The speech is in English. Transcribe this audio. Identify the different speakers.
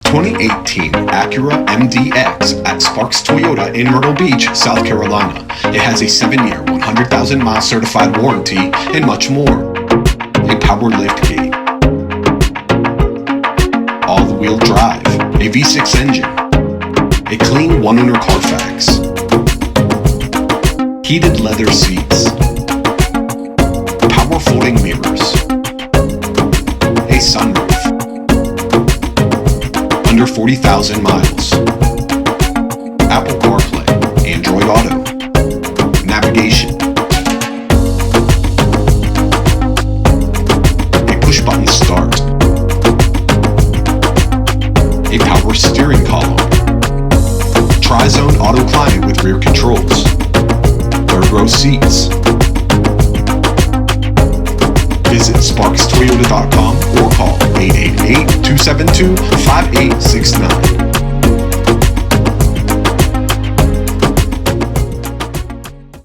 Speaker 1: 2018 Acura MDX at Sparks Toyota in Myrtle Beach, South Carolina. It has a 7-year, 100,000-mile certified warranty and much more. A power liftgate, all-wheel drive, a V6 engine, a clean one-owner Carfax, heated leather seats, power folding mirrors, a sunroof, under 40,000 miles, Apple CarPlay, Android Auto, navigation, a push-button start, a power steering column, tri-zone auto climate with rear controls, third-row seats. Visit SparksToyota.com or call 888-272-5869.